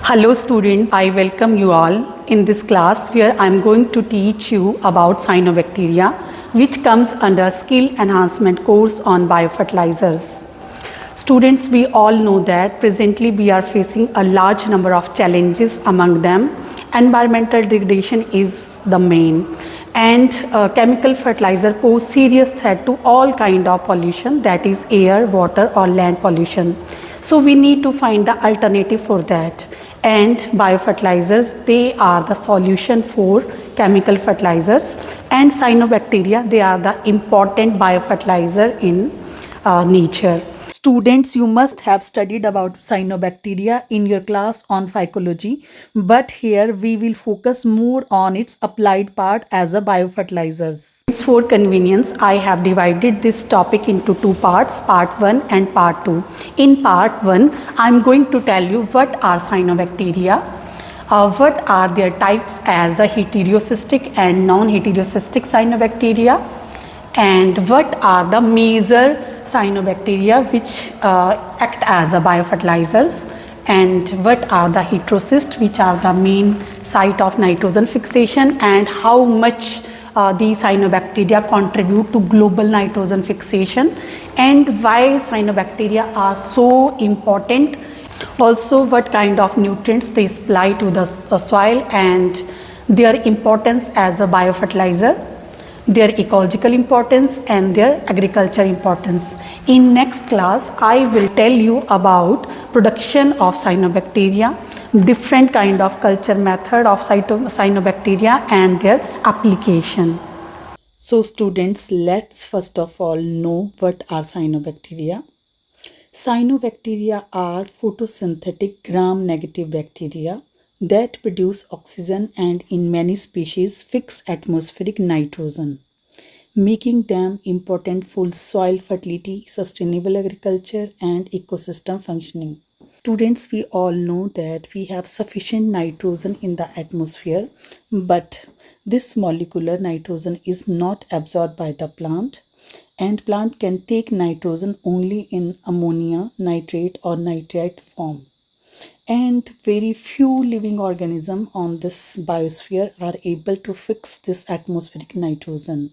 Hello students, I welcome you all in this class where I am going to teach you about cyanobacteria, which comes under skill enhancement course on biofertilizers. Students, we all know that presently we are facing a large number of challenges. Among them environmental degradation is the main, and chemical fertilizer pose serious threat to all kind of pollution, that is air, water or land pollution. So we need to find the alternative for that, and biofertilizers, they are the solution for chemical fertilizers, and cyanobacteria, they are the important biofertilizer in nature. Students, you must have studied about cyanobacteria in your class on phycology, but here we will focus more on its applied part as a biofertilizers. For convenience, I have divided this topic into two parts, part 1 and part 2. In part 1, I am going to tell you what are cyanobacteria, what are their types as a heterocystic and non-heterocystic cyanobacteria, and what are the major cyanobacteria which act as a biofertilizers, and what are the heterocysts which are the main site of nitrogen fixation, and how much these cyanobacteria contribute to global nitrogen fixation, and why cyanobacteria are so important. Also, what kind of nutrients they supply to the soil and their importance as a biofertilizer, their ecological importance and their agriculture importance. In next class, I will tell you about production of cyanobacteria, different kind of culture method of cyanobacteria and their application. So students, let's first of all know what are cyanobacteria. Cyanobacteria are photosynthetic gram-negative bacteria that produce oxygen and in many species fix atmospheric nitrogen, making them important for soil fertility, sustainable agriculture and ecosystem functioning. Students, we all know that we have sufficient nitrogen in the atmosphere, but this molecular nitrogen is not absorbed by the plant, and plant can take nitrogen only in ammonia, nitrate or nitrite form. And very few living organisms on this biosphere are able to fix this atmospheric nitrogen.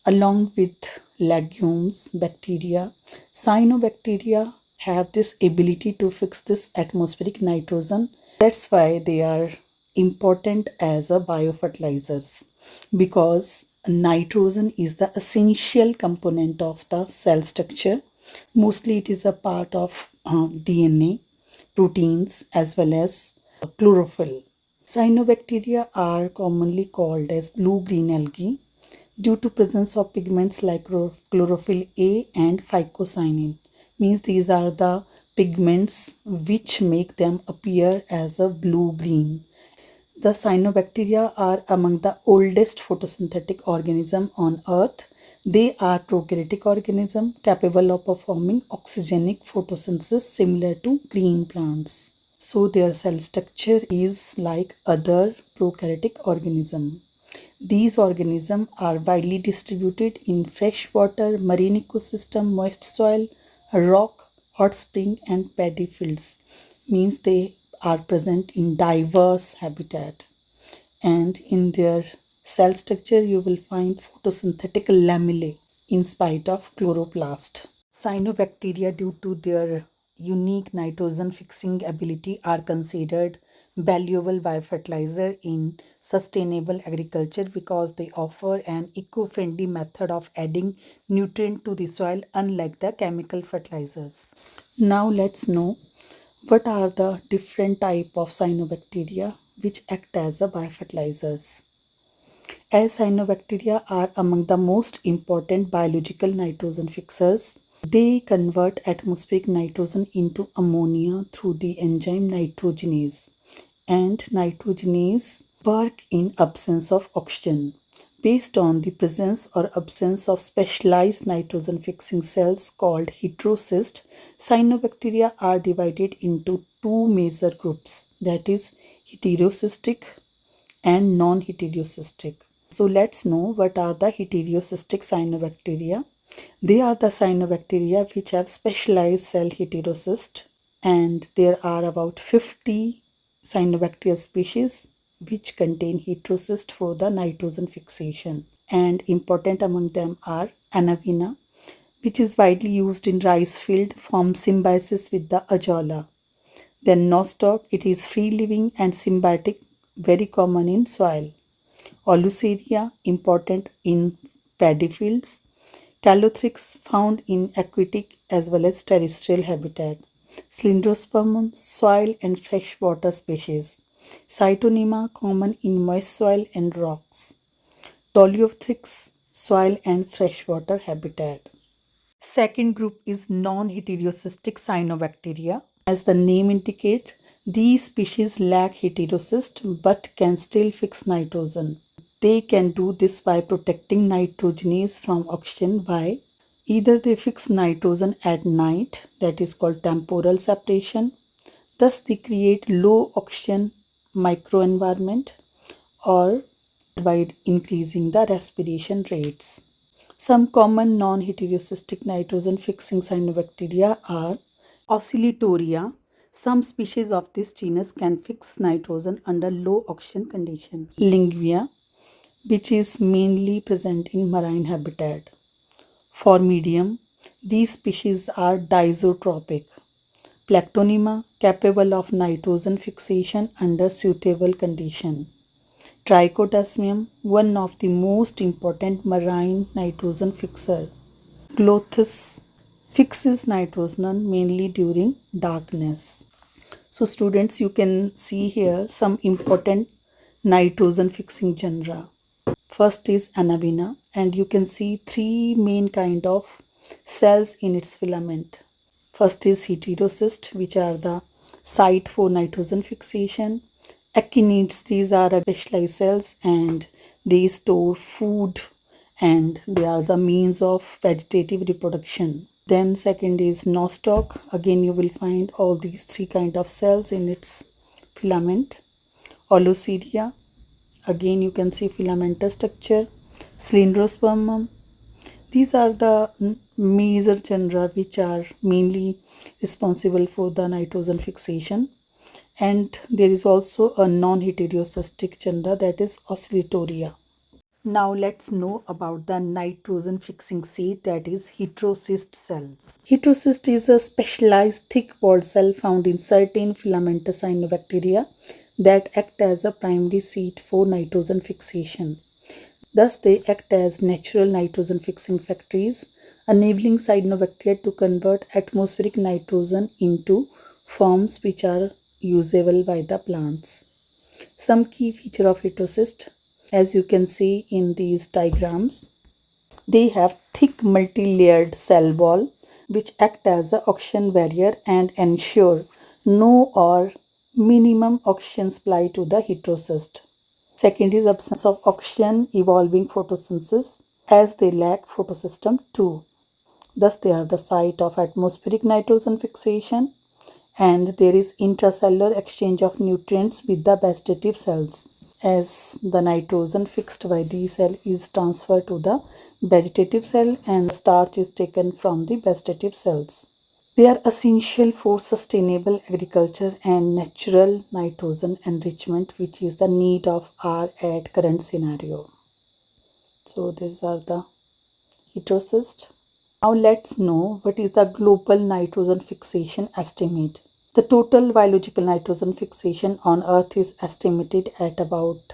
Along with legumes, bacteria, cyanobacteria have this ability to fix this atmospheric nitrogen. That's why they are important as a biofertilizers, because nitrogen is the essential component of the cell structure. Mostly it is a part of DNA, proteins as well as chlorophyll. Cyanobacteria are commonly called as blue-green algae due to presence of pigments like chlorophyll A and phycocyanin. Means these are the pigments which make them appear as a blue-green. The cyanobacteria are among the oldest photosynthetic organism on earth. They are prokaryotic organism capable of performing oxygenic photosynthesis similar to green plants. So their cell structure is like other prokaryotic organism. These organisms are widely distributed in freshwater, marine ecosystem, moist soil, rock, hot spring and paddy fields. Means they are present in diverse habitat, and in their cell structure you will find photosynthetic lamellae in spite of chloroplast. Cyanobacteria, due to their unique nitrogen fixing ability, are considered valuable biofertilizer in sustainable agriculture because they offer an eco-friendly method of adding nutrient to the soil, unlike the chemical fertilizers. Now let's know what are the different type of cyanobacteria which act as a biofertilizers. As cyanobacteria are among the most important biological nitrogen fixers, they convert atmospheric nitrogen into ammonia through the enzyme nitrogenase, and nitrogenase work in absence of oxygen. Based on the presence or absence of specialized nitrogen fixing cells called heterocysts, cyanobacteria are divided into two major groups, that is heterocystic and non-heterocystic. So let's know what are the heterocystic cyanobacteria. They are the cyanobacteria which have specialized cell heterocyst, and there are about 50 cyanobacterial species which contain heterocyst for the nitrogen fixation. And important among them are Anavina, which is widely used in rice field, forms symbiosis with the azolla. Then nostoc, it is free living and symbiotic, very common in soil. Oluceria, important in paddy fields. Calothrix, found in aquatic as well as terrestrial habitat. Cylindrospermum, soil and freshwater species. Cytonema, common in moist soil and rocks. Doliothrix, soil and freshwater habitat. Second group is non-heterocystic cyanobacteria. As the name indicates, these species lack heterocyst but can still fix nitrogen. They can do this by protecting nitrogenase from oxygen by either they fix nitrogen at night, that is called temporal separation, thus they create low oxygen microenvironment, or by increasing the respiration rates. Some common non-heterocystic nitrogen-fixing cyanobacteria are Oscillatoria. Some species of this genus can fix nitrogen under low oxygen condition. Lingvia, which is mainly present in marine habitat. Formidium, these species are diisotropic. Plactonema, capable of nitrogen fixation under suitable condition. Trichodesmium, one of the most important marine nitrogen fixer. Glothis fixes nitrogen mainly during darkness. So students, you can see here some important nitrogen fixing genera. First is Anavina, and you can see three main kind of cells in its filament. First is heterocyst, which are the site for nitrogen fixation. Actinids, these are specialized cells and they store food and they are the means of vegetative reproduction. Then second is nostoc. Again you will find all these three kind of cells in its filament. Oloceria, again you can see filamentous structure. Cylindrospermum, these are the major genera which are mainly responsible for the nitrogen fixation. And there is also a non-heterocystic genera, that is Oscillatoria. Now let's know about the nitrogen fixing seed, that is heterocyst cells. Heterocyst is a specialized thick walled cell found in certain filamentous cyanobacteria that act as a primary seed for nitrogen fixation. Thus, they act as natural nitrogen fixing factories, enabling cyanobacteria to convert atmospheric nitrogen into forms which are usable by the plants. Some key feature of heterocyst, as you can see in these diagrams, they have thick multi-layered cell wall which act as an oxygen barrier and ensure no or minimum oxygen supply to the heterocyst. Second is absence of oxygen evolving photosynthesis, as they lack photosystem too. Thus they are the site of atmospheric nitrogen fixation, and there is intracellular exchange of nutrients with the vegetative cells, as the nitrogen fixed by these cell is transferred to the vegetative cell and starch is taken from the vegetative cells. They are essential for sustainable agriculture and natural nitrogen enrichment, which is the need of our at current scenario. So these are the heterocyst. Now let's know what is the global nitrogen fixation estimate. The total biological nitrogen fixation on Earth is estimated at about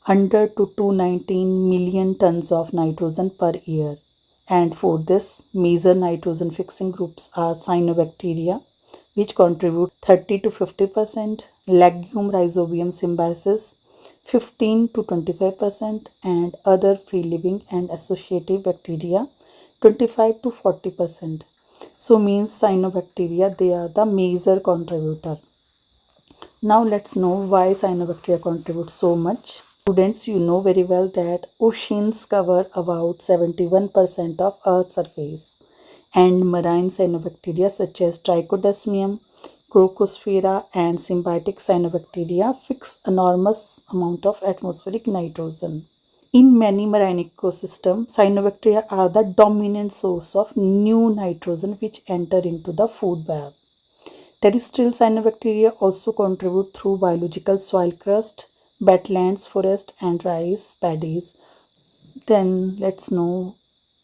100 to 219 million tons of nitrogen per year. And for this, major nitrogen fixing groups are cyanobacteria, which contribute 30 to 50%, legume rhizobium symbiosis 15 to 25%, and other free living and associative bacteria 25 to 40%. So means cyanobacteria, they are the major contributor. Now let's know why cyanobacteria contribute so much. Students, you know very well that oceans cover about 71% of Earth's surface, and marine cyanobacteria such as Trichodesmium, Crocosphaera and symbiotic cyanobacteria fix enormous amount of atmospheric nitrogen. In many marine ecosystems, cyanobacteria are the dominant source of new nitrogen which enter into the food web. Terrestrial cyanobacteria also contribute through biological soil crust, wetlands, forest, and rice paddies. Then let's know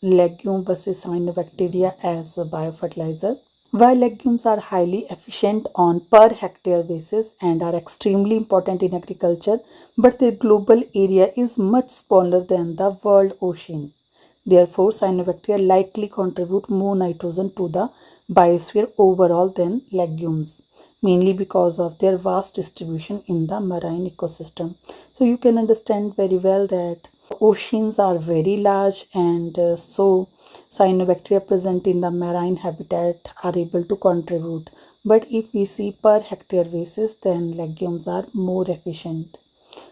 legume versus cyanobacteria as a biofertilizer. While legumes are highly efficient on per hectare basis and are extremely important in agriculture, but their global area is much smaller than the world ocean. Therefore, cyanobacteria likely contribute more nitrogen to the biosphere overall than legumes, mainly because of their vast distribution in the marine ecosystem. So you can understand very well that oceans are very large, and so cyanobacteria present in the marine habitat are able to contribute. But if we see per hectare basis, then legumes are more efficient.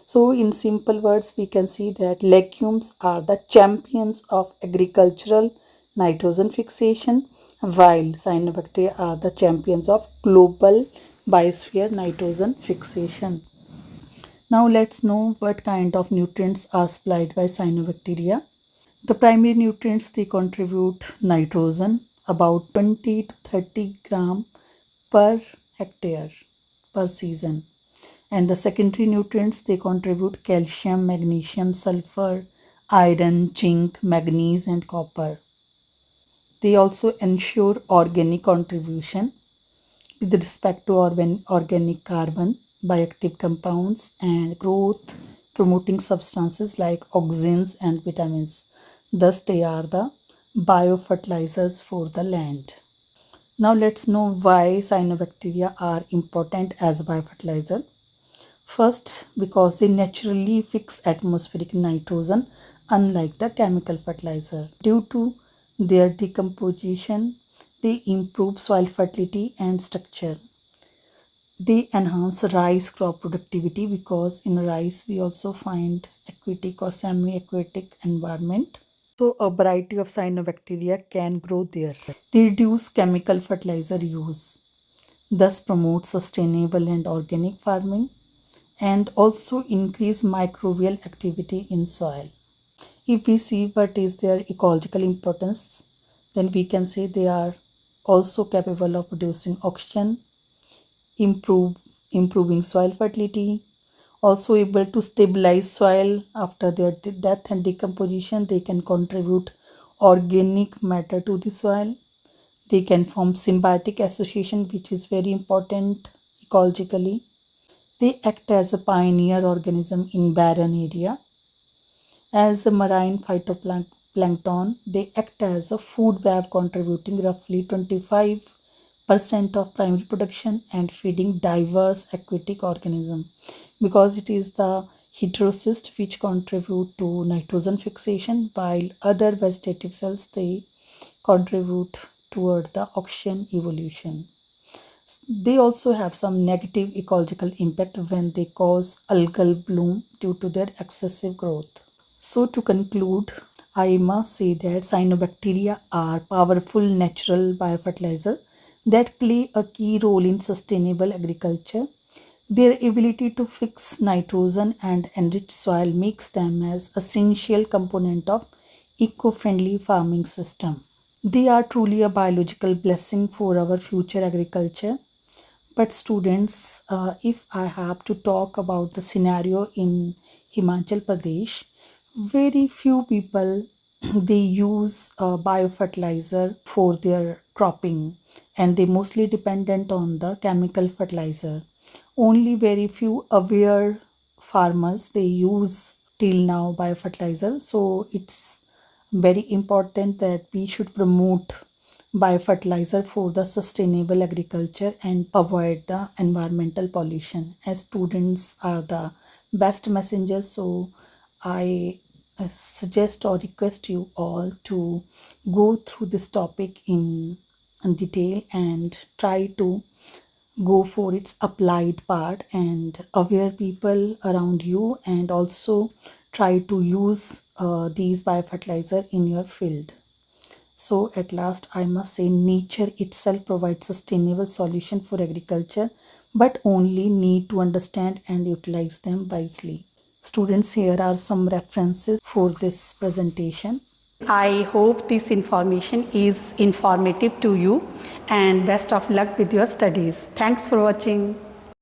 So, in simple words, we can see that legumes are the champions of agricultural nitrogen fixation, while cyanobacteria are the champions of global biosphere nitrogen fixation. Now, let's know what kind of nutrients are supplied by cyanobacteria. The primary nutrients they contribute nitrogen about 20 to 30 gram per hectare per season, and the secondary nutrients they contribute calcium, magnesium, sulfur, iron, zinc, manganese, and copper. They also ensure organic contribution with respect to organic carbon, bioactive compounds, and growth promoting substances like oxygens and vitamins. Thus, they are the biofertilizers for the land. Now, let's know why cyanobacteria are important as a biofertilizer. First, because they naturally fix atmospheric nitrogen, unlike the chemical fertilizer. Due to their decomposition, they improve soil fertility and structure. They enhance rice crop productivity because in rice we also find aquatic or semi-aquatic environment. So a variety of cyanobacteria can grow there. They reduce chemical fertilizer use, thus promote sustainable and organic farming, and also increase microbial activity in soil. If we see what is their ecological importance, then we can say they are also capable of producing oxygen, improve improving soil fertility, also able to stabilize soil after their death and decomposition. They can contribute organic matter to the soil. They can form symbiotic association, which is very important ecologically. They act as a pioneer organism in barren area. As a marine phytoplankton, they act as a food web contributing roughly 25% of primary production and feeding diverse aquatic organisms, because it is the heterocyst which contribute to nitrogen fixation, while other vegetative cells they contribute toward the oxygen evolution. They also have some negative ecological impact when they cause algal bloom due to their excessive growth. So, to conclude, I must say that cyanobacteria are powerful natural biofertilizer that play a key role in sustainable agriculture. Their ability to fix nitrogen and enrich soil makes them as essential component of eco-friendly farming system. They are truly a biological blessing for our future agriculture. But students, if I have to talk about the scenario in Himachal Pradesh, very few people they use biofertilizer for their cropping, and they mostly dependent on the chemical fertilizer. Only very few aware farmers they use till now biofertilizer. So it's very important that we should promote biofertilizer for the sustainable agriculture and avoid the environmental pollution, as students are the best messengers. So I suggest or request you all to go through this topic in detail and try to go for its applied part and aware people around you, and also try to use these biofertilizer in your field. So at last I must say nature itself provides sustainable solution for agriculture, but only need to understand and utilize them wisely. Students, here are some references for this presentation. I hope this information is informative to you and best of luck with your studies. Thanks for watching.